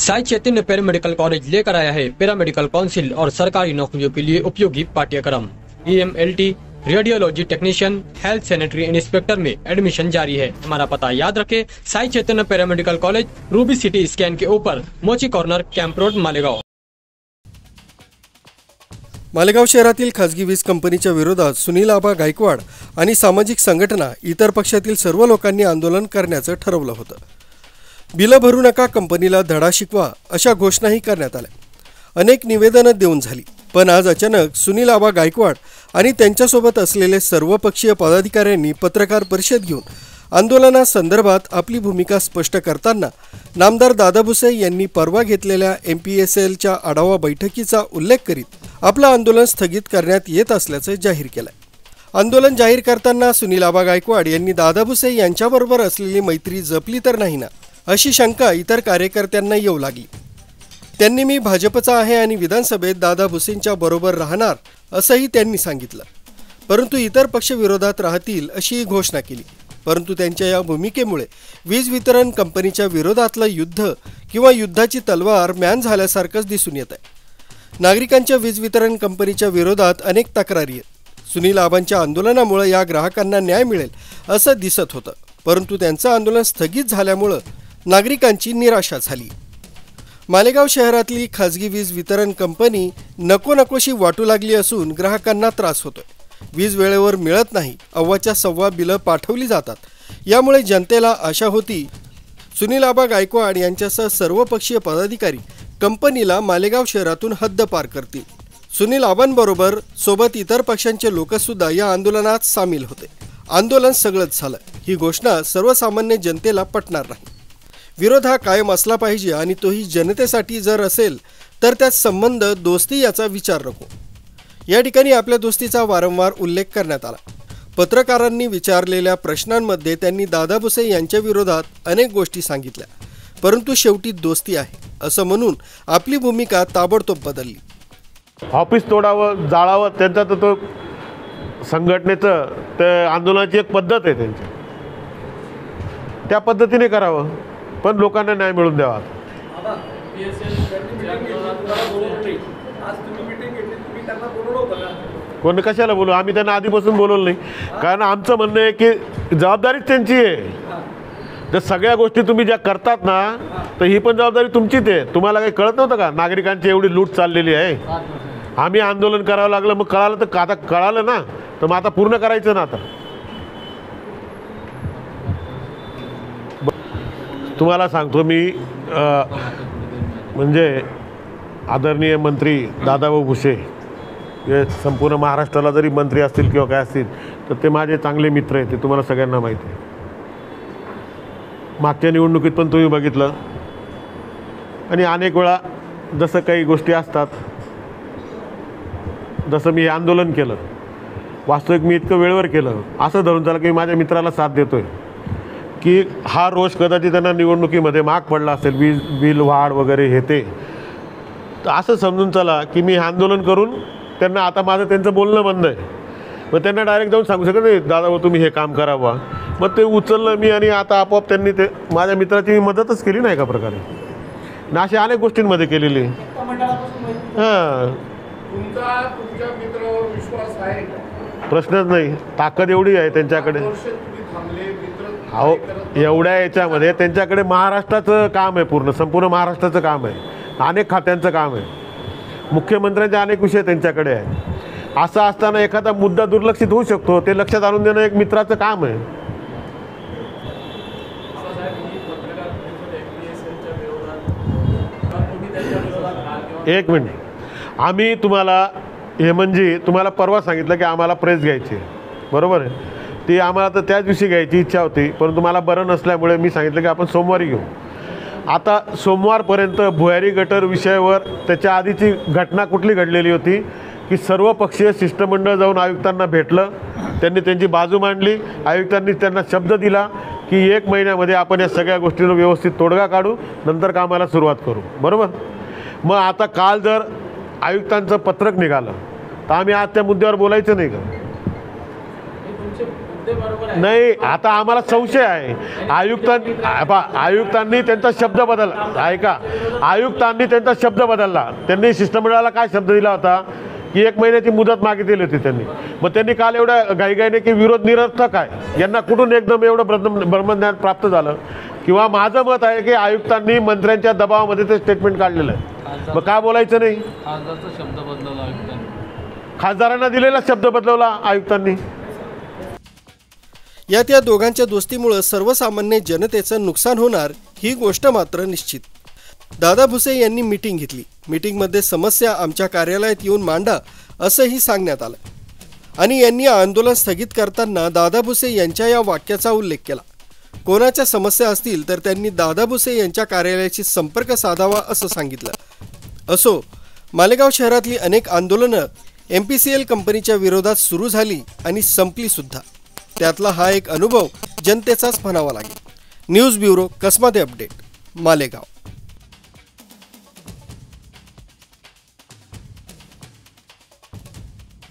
Sai Chaitanya paramedical college लेकर आया है पैरामेडिकल काउंसिल और सरकारी नौकरियों के लिए उपयोगी पाठ्यक्रम। EMLT, radiology technician, health sanitary inspector में एडमिशन जारी है। हमारा पता याद रखे, Sai Chaitanya paramedical college, Ruby City scan के ऊपर, Mochi corner, camp road, Malegaon. Malegaon शहरातील खाजगी वीज कंपनीच्या विरोधात सुनील आबा गायकवाड आणि सामाजिक संघटना इतर पक्षातील सर्व लोकांनी आंदोलन करण्याचं ठरवलं होतं। बिलं भरू नका, कंपनीला धडा शिकवा अशा घोषणाही करण्यात आल्या। अनेक निवेदनं देऊन झाली, पण आज अचानक सुनील आबा गायकवाड आणि त्यांच्यासोबत असलेले सर्वपक्षीय पदाधिकाऱ्यांनी पत्रकार परिषद घेऊन आंदोलनासंदर्भात आपली भूमिका स्पष्ट करताना नामदार दादा भुसे यांनी परवा घेतलेल्या MPSLच्या आढावा बैठकीचा उल्लेख करीत आपलं आंदोलन स्थगित करण्यात येत असल्याचं जाहीर केलं। आंदोलन जाहीर करताना सुनील आबा गायकवाड यांनी दादा भुसे यांच्याबरोबर असलेली मैत्री जपली तर नाही ना अशी शंका इतर कार्यकर्त्यांना येऊ लागली। त्यांनी मी भाजपचा आहे आणि विधानसभेत दादा भुसेंच्या बरोबर राहणार असंही त्यांनी सांगितलं, परंतु इतर पक्ष विरोधात राहतील अशी घोषणा केली। परंतु त्यांच्या या भूमिकेमुळे वीज वितरण कंपनीच्या विरोधातलं युद्ध किंवा युद्धाची तलवार म्यान झाल्यासारखंच दिसून येत आहे। नागरिकांच्या वीज वितरण कंपनीच्या विरोधात अनेक तक्रारी आहेत। सुनील आबांच्या आंदोलनामुळे या ग्राहकांना न्याय मिळेल असं दिसत होतं, परंतु त्यांचं आंदोलन स्थगित झाल्यामुळे नागरिकांची निराशा झाली। मालेगाव शहरातली खाजगी वीज वितरण कंपनी नकोशी वाटू लागली असून ग्राहकांना त्रास होतोय। वीज वेळेवर मिळत नाही, अव्वाच्या सव्वा बिलं पाठवली जातात। यामुळे जनतेला आशा होती सुनील आबा गायकवाड यांच्यासह सर्वपक्षीय पदाधिकारी कंपनीला मालेगाव शहरातून हद्दपार करतील। सुनील आबांबरोबर सोबत इतर पक्षांचे लोकसुद्धा या आंदोलनात सामील होते। आंदोलन सगळंच झालं, ही घोषणा सर्वसामान्य जनतेला पटणार नाही। विरोध हा कायम असला पाहिजे आणि तोही जनतेसाठी जर असेल तर त्यात संबंध दोस्ती याचा विचार नको। या ठिकाणी आपल्या दोस्तीचा वारंवार उल्लेख करण्यात आला। पत्रकारांनी विचारलेल्या प्रश्नांमध्ये त्यांनी दादा भुसे यांच्या विरोधात अनेक गोष्टी सांगितल्या, परंतु शेवटी दोस्ती आहे असं म्हणून आपली भूमिका ताबडतोब बदलली। ऑफिस तोडावं, जाळावं, त्यांचा तर तो संघटनेचं ते आंदोलनाची एक पद्धत आहे त्यांची, त्या पद्धतीने करावं, पण लोकांना न्याय मिळवून द्यावा। कोण कशाला बोलू, आम्ही त्यांना आधीपासून बोलवलं नाही, कारण आमचं म्हणणं आहे की जबाबदारीच त्यांची आहे। जर सगळ्या गोष्टी तुम्ही ज्या करतात ना, तर ही पण जबाबदारी तुमचीच आहे। तुम्हाला काही कळत नव्हतं का नागरिकांची एवढी लूट चाललेली आहे? आम्ही आंदोलन करावं लागलं, मग कळालं तर आता कळालं ना, तर मग आता पूर्ण करायचं ना। आता तुम्हाला सांगतो मी, म्हणजे आदरणीय मंत्री दादाभाऊ भुसे हे संपूर्ण महाराष्ट्राला जरी मंत्री असतील किंवा काय असतील तर ते माझे चांगले मित्र आहेत, ते तुम्हाला सगळ्यांना माहिती आहे। मागच्या निवडणुकीत पण तुम्ही बघितलं, आणि अनेक वेळा जसं काही गोष्टी असतात, जसं मी आंदोलन केलं, वास्तविक मी इतकं वेळेवर केलं असं धरून चला की मी माझ्या मित्राला साथ देतोय, की हा रोष कदाचित त्यांना निवडणुकीमध्ये महाग पडला असेल, बिल वाढ वगैरे हे ते, तर असं समजून चला की मी आंदोलन करून त्यांना आता माझं त्यांचं बोलणं बंद आहे। मग त्यांना डायरेक्ट जाऊन सांगू शकत नाही दादा तुम्ही हे काम करावं, मग ते उचललं मी, आणि आता आपोआप त्यांनी ते माझ्या मित्राची मी मदतच केली ना एका प्रकारे, ना अशा अनेक गोष्टींमध्ये केलेली। हां, प्रश्नच नाही, ताकद एवढी आहे त्यांच्याकडे। अहो, एवढ्या याच्यामध्ये त्यांच्याकडे महाराष्ट्राचं काम आहे, संपूर्ण महाराष्ट्राचं काम आहे, अनेक खात्यांचं काम आहे, मुख्यमंत्र्यांचे अनेक विषय त्यांच्याकडे आहे। असं असताना एखादा मुद्दा दुर्लक्षित होऊ शकतो, ते लक्षात आणून देणं एक मित्राचं काम आहे। एक मिनिट, आम्ही तुम्हाला हे म्हणजे तुम्हाला परवा सांगितलं की आम्हाला प्रेस घ्यायची, बरोबर आहे, ती आम्हाला तर त्याच दिवशी घ्यायची इच्छा होती, परंतु मला बरं नसल्यामुळे मी सांगितलं की आपण सोमवारी घेऊ। आता सोमवारपर्यंत भुयारी गटर विषयावर त्याच्या आधीची घटना कुठली घडलेली होती की सर्वपक्षीय शिष्टमंडळ जाऊन आयुक्तांना भेटलं, त्यांनी त्यांची बाजू मांडली, आयुक्तांनी त्यांना शब्द दिला की 1 महिन्यामध्ये आपण या सगळ्या गोष्टींवर व्यवस्थित तोडगा काढू, नंतर कामाला सुरुवात करू, बरोबर। मग आता काल जर आयुक्तांचं पत्रक निघालं तर आम्ही आज त्या मुद्द्यावर बोलायचं नाही का? नाही, आता आम्हाला संशय आहे. आयुक्तांनी त्यांचा शब्द बदलला. ऐका, आयुक्तांनी त्यांचा शब्द बदलला. त्यांनी शिष्टमंडळाला काय शब्द दिला होता की 1 महिन्याची मुदत मागितली होती त्यांनी. मग त्यांनी काल एवढ्या घाईघाईने की विरोध निरर्थक आहे, यांना कुठून एकदम एवढं ब्रह्मज्ञान प्राप्त झालं? किंवा माझं मत आहे की आयुक्तांनी मंत्र्यांच्या दबावामध्ये ते स्टेटमेंट काढलेलं आहे. मग काय बोलायचं नाही? शब्द बदलवला आयुक्तांनी, खासदारांना दिलेला शब्द बदलवला आयुक्तांनी. यात या दोघांच्या दोस्तीमुळे सर्वसामान्य जनतेचं नुकसान होणार ही गोष्ट मात्र निश्चित. दादा भुसे यांनी मीटिंग घेतली. मीटिंगमध्ये समस्या आमच्या कार्यालयात येऊन मांडा असंही सांगण्यात आलं. आणि यांनी आंदोलन स्थगित करताना दादा भुसे यांच्या या वाक्याचा उल्लेख केला. कोणाच्या समस्या असतील तर त्यांनी दादा भुसे यांच्या कार्यालयाशी संपर्क साधावा असं सांगितलं. असो, मालेगाव शहरातली अनेक आंदोलनं MPCL कंपनीच्या विरोधात सुरू झाली आणि संपली सुद्धा. त्यातला हा एक अनुभव जनतेचाच म्हणावा लागेल. न्यूज ब्युरो, कसमाते अपडेट, मालेगाव.